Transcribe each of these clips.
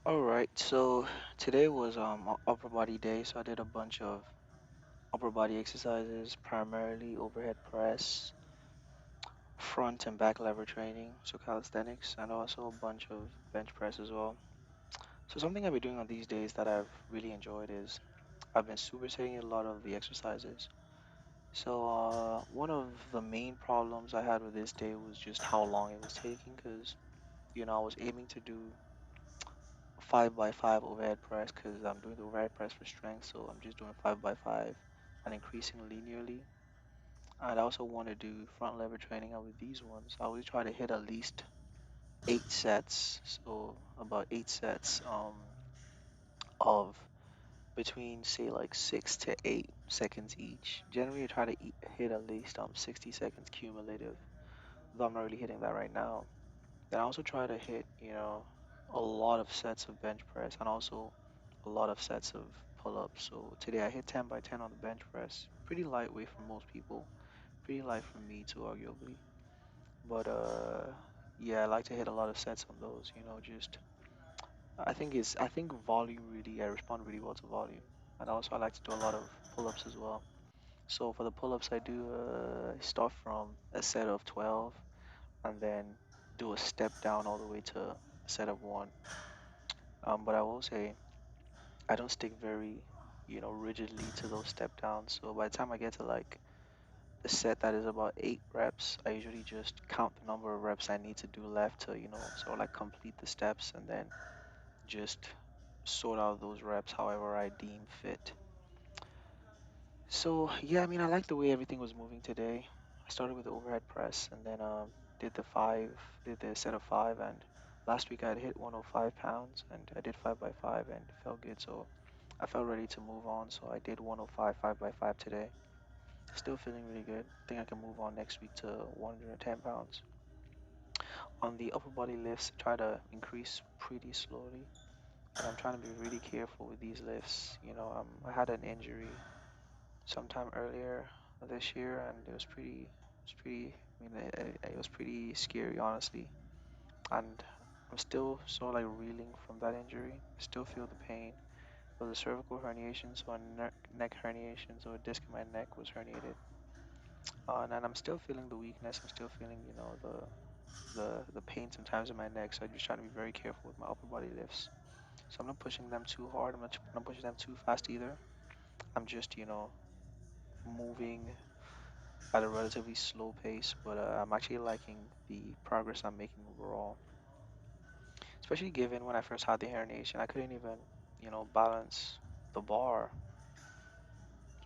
All right, so today was upper body day, so I did a bunch of upper body exercises, primarily overhead press, front and back lever training, so calisthenics, and also a bunch of bench press as well. So something I've been doing on these days that I've really enjoyed is I've been supersetting a lot of the exercises. So one of the main problems I had with this day was just how long it was taking, because I was aiming to do 5 by 5 overhead press because I'm doing the overhead press for strength. So I'm just doing 5 by 5 and increasing linearly. And I also want to do front lever training. And with these ones, I always try to hit at least 8 sets. So about 8 sets of between say like 6 to 8 seconds each. Generally, I try to hit at least 60 seconds cumulative. Though I'm not really hitting that right now. Then I also try to hit, a lot of sets of bench press and also a lot of sets of pull-ups. So today I hit 10 by 10 on the bench press. Pretty lightweight for most people. Pretty light for me too, arguably. But yeah, I like to hit a lot of sets on those. Just I think volume really I respond really well to volume. And also I like to do a lot of pull-ups as well. So for the pull-ups I do start from a set of 12 and then do a step down all the way to a set of one. But I will say I don't stick very, rigidly to those step downs. So by the time I get to like the set that is about 8 reps, I usually just count the number of reps I need to do left to, sort of like complete the steps and then just sort out those reps however I deem fit. So yeah, I mean I like the way everything was moving today. I started with the overhead press and then did the five, did the set of five, and last week I had hit 105 pounds and I did 5 by 5 and it felt good. So I felt ready to move on. So I did 105 5 by 5 today. Still feeling really good. Think I can move on next week to 110 pounds. On the upper body lifts, I try to increase pretty slowly, and I'm trying to be really careful with these lifts. I had an injury sometime earlier this year, and it was pretty. I mean, it was pretty scary, honestly. And I'm still sort of like reeling from that injury. I still feel the pain. It was a cervical herniation, so a neck herniation, so a disc in my neck was herniated. And I'm still feeling the weakness. I'm still feeling, the pain sometimes in my neck. So I just try to be very careful with my upper body lifts. So I'm not pushing them too hard. I'm not pushing them too fast either. I'm just, moving at a relatively slow pace, but I'm actually liking the progress I'm making overall. Especially given when I first had the herniation, I couldn't even, balance the bar.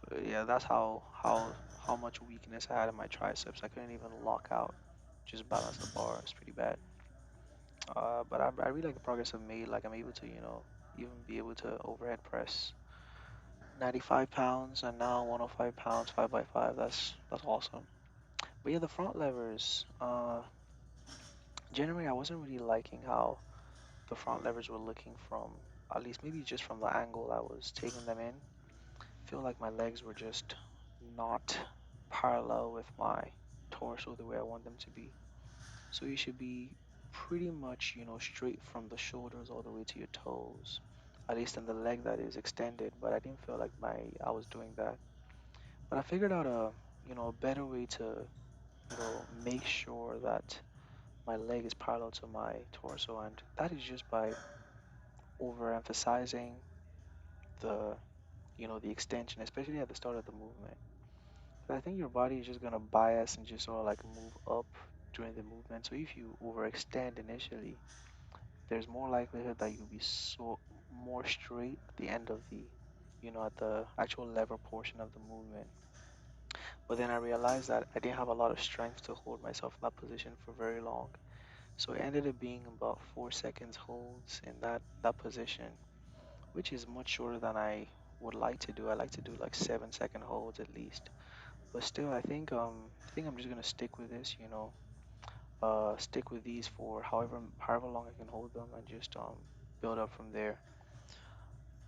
So yeah, that's how much weakness I had in my triceps. I couldn't even lock out, just balance the bar. It's pretty bad. But I really like the progress I've made. Like I'm able to, even be able to overhead press 95 pounds and now 105 pounds, 5 by 5. That's awesome. But yeah, the front levers. Generally, I wasn't really liking how the front levers were looking from, at least maybe just from the angle I was taking them in. Feel like my legs were just not parallel with my torso the way I want them to be. So you should be pretty much, straight from the shoulders all the way to your toes, at least in the leg that is extended. But I didn't feel like I was doing that. But I figured out a better way to, make sure that my leg is parallel to my torso, and that is just by overemphasizing the, the extension, especially at the start of the movement. 'Cause I think your body is just gonna bias and just sort of like move up during the movement. So if you overextend initially, there's more likelihood that you'll be more straight at the end of at the actual lever portion of the movement. But then I realized that I didn't have a lot of strength to hold myself in that position for very long. So it ended up being about 4 seconds holds in that position, which is much shorter than I would like to do. I like to do like 7 second holds at least. But still, I think I'm just gonna stick with this, stick with these for however long I can hold them and just build up from there.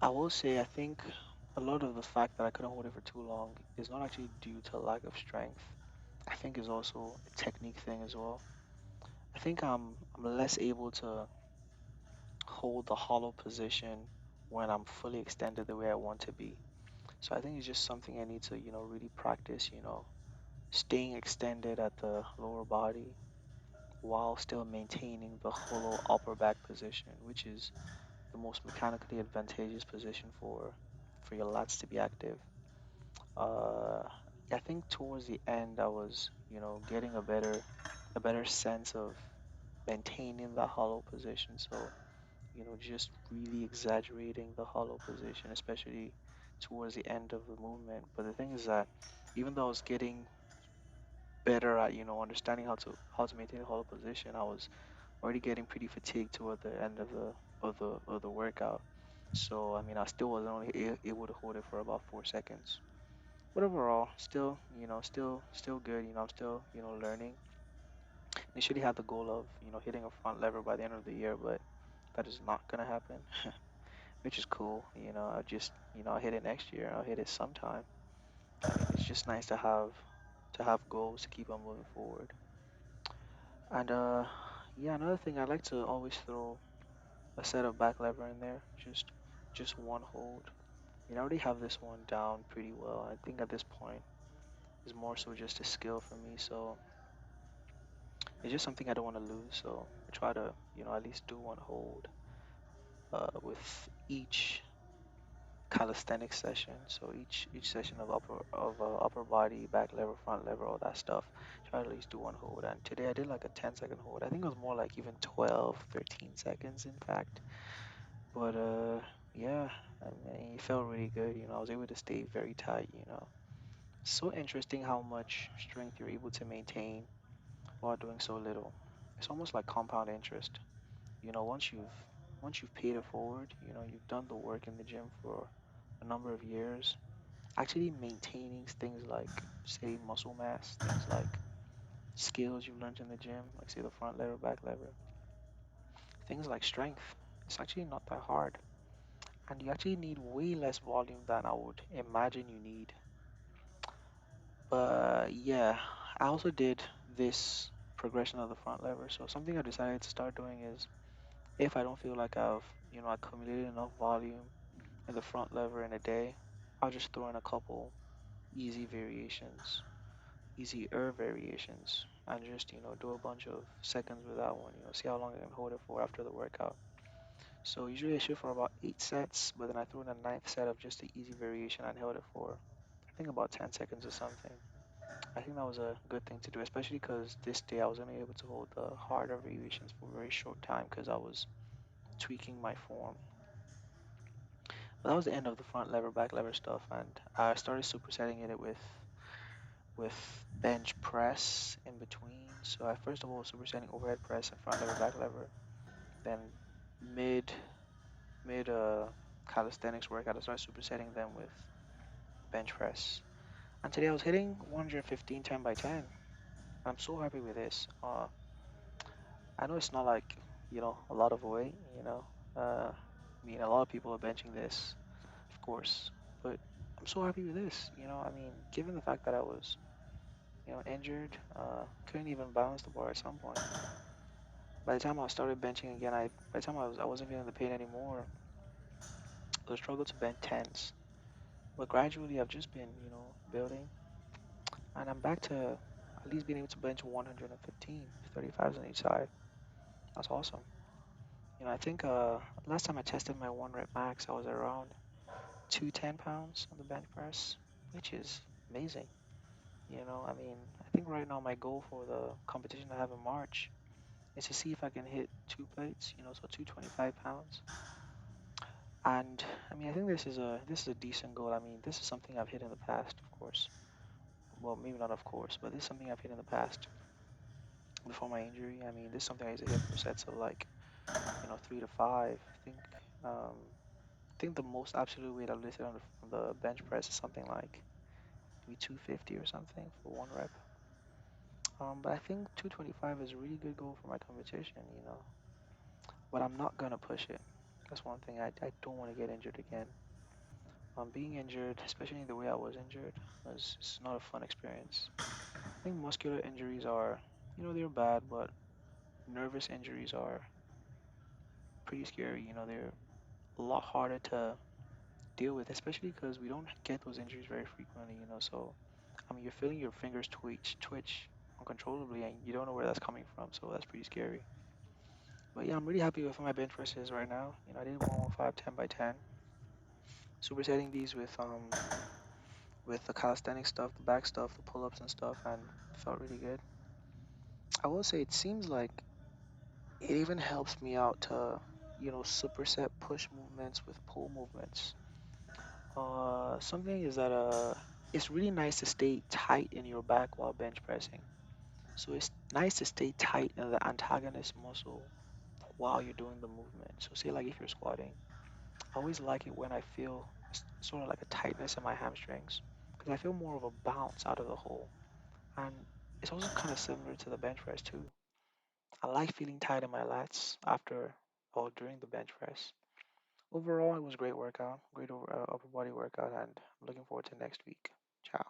I will say I think a lot of the fact that I couldn't hold it for too long is not actually due to lack of strength. I think is also a technique thing as well. I think I'm less able to hold the hollow position when I'm fully extended the way I want to be. So I think it's just something I need to, really practice, staying extended at the lower body while still maintaining the hollow upper back position, which is the most mechanically advantageous position for your lats to be active. Uh, I think towards the end I was, getting a better sense of maintaining the hollow position. So, just really exaggerating the hollow position, especially towards the end of the movement. But the thing is that even though I was getting better at, understanding how to maintain a hollow position, I was already getting pretty fatigued toward the end of the workout. So I mean, I still wasn't only able to hold it for about 4 seconds. But overall, still, still good. I'm still, learning. Initially had the goal of, hitting a front lever by the end of the year, but that is not gonna happen, which is cool. I just, I'll hit it next year. I'll hit it sometime. I mean, it's just nice to have goals to keep on moving forward. And yeah, another thing I like to always throw a set of back lever in there, just one hold. I already have this one down pretty well. I think at this point it's more so just a skill for me. So it's just something I don't want to lose. So I try to, at least do one hold with each calisthenics session. So each session of upper body, back lever, front lever, all that stuff. Try to at least do one hold. And today I did like a 10-second hold. I think it was more like even 12, 13 seconds in fact. But yeah, I mean, it felt really good. I was able to stay very tight. So interesting how much strength you're able to maintain while doing so little. It's almost like compound interest. Once you've paid it forward, you've done the work in the gym for a number of years. Actually maintaining things like, say, muscle mass, things like skills you've learned in the gym, like say the front lever, back lever, things like strength. It's actually not that hard. And you actually need way less volume than I would imagine you need. But yeah, I also did this progression of the front lever. So something I decided to start doing is if I don't feel like I've, accumulated enough volume in the front lever in a day, I'll just throw in a couple easy variations, easier variations, and just, do a bunch of seconds with that one, see how long I can hold it for after the workout. So usually I shoot for about 8 sets, but then I threw in a ninth set of just the easy variation and held it for, I think, about 10 seconds or something. I think that was a good thing to do, especially because this day I was only able to hold the harder variations for a very short time because I was tweaking my form. But that was the end of the front lever, back lever stuff, and I started supersetting it with bench press in between. So I first of all was supersetting overhead press and front lever, back lever. Then mid mid calisthenics workout, I started supersetting them with bench press. And today I was hitting 115 10 by 10. I'm so happy with this. I know it's not like, a lot of weight, I mean, a lot of people are benching this, of course, but I'm so happy with this. I mean, given the fact that I was, injured, couldn't even balance the bar at some point. By the time I started benching again, by the time I wasn't feeling the pain anymore. I struggled to bench tens, but gradually I've just been, building, and I'm back to at least being able to bench 115, 35s on each side. That's awesome. I think last time I tested my one rep max, I was around 210 pounds on the bench press, which is amazing. I mean, I think right now my goal for the competition I have in March is to see if I can hit two plates, so 225 pounds. And I mean, I think this is a decent goal. I mean, this is something I've hit in the past, of course. Well, maybe not of course, but this is something I've hit in the past before my injury. I mean, this is something I used to hit for sets of like, 3 to 5. I think the most absolute weight I've listed on the bench press is something like maybe 250 or something for one rep. But I think 225 is a really good goal for my competition, but I'm not gonna push it. That's one thing. I don't want to get injured again. Being injured, especially the way I was injured, was it's not a fun experience. I think muscular injuries are, they're bad, but nervous injuries are pretty scary. You know, they're a lot harder to deal with, especially because we don't get those injuries very frequently. You know, so I mean, you're feeling your fingers twitch uncontrollably, and you don't know where that's coming from. So that's pretty scary. But yeah, I'm really happy with my bench presses right now. You know, I did 115 10 by 10. Supersetting these with the calisthenic stuff, the back stuff, the pull-ups and stuff, and felt really good. I will say it seems like it even helps me out to, superset push movements with pull movements. Something is that it's really nice to stay tight in your back while bench pressing. So it's nice to stay tight in the antagonist muscle while you're doing the movement. So say like if you're squatting, I always like it when I feel sort of like a tightness in my hamstrings because I feel more of a bounce out of the hole. And it's also kind of similar to the bench press too. I like feeling tight in my lats after or during the bench press. Overall, it was a great workout, great upper body workout, and I'm looking forward to next week. Ciao.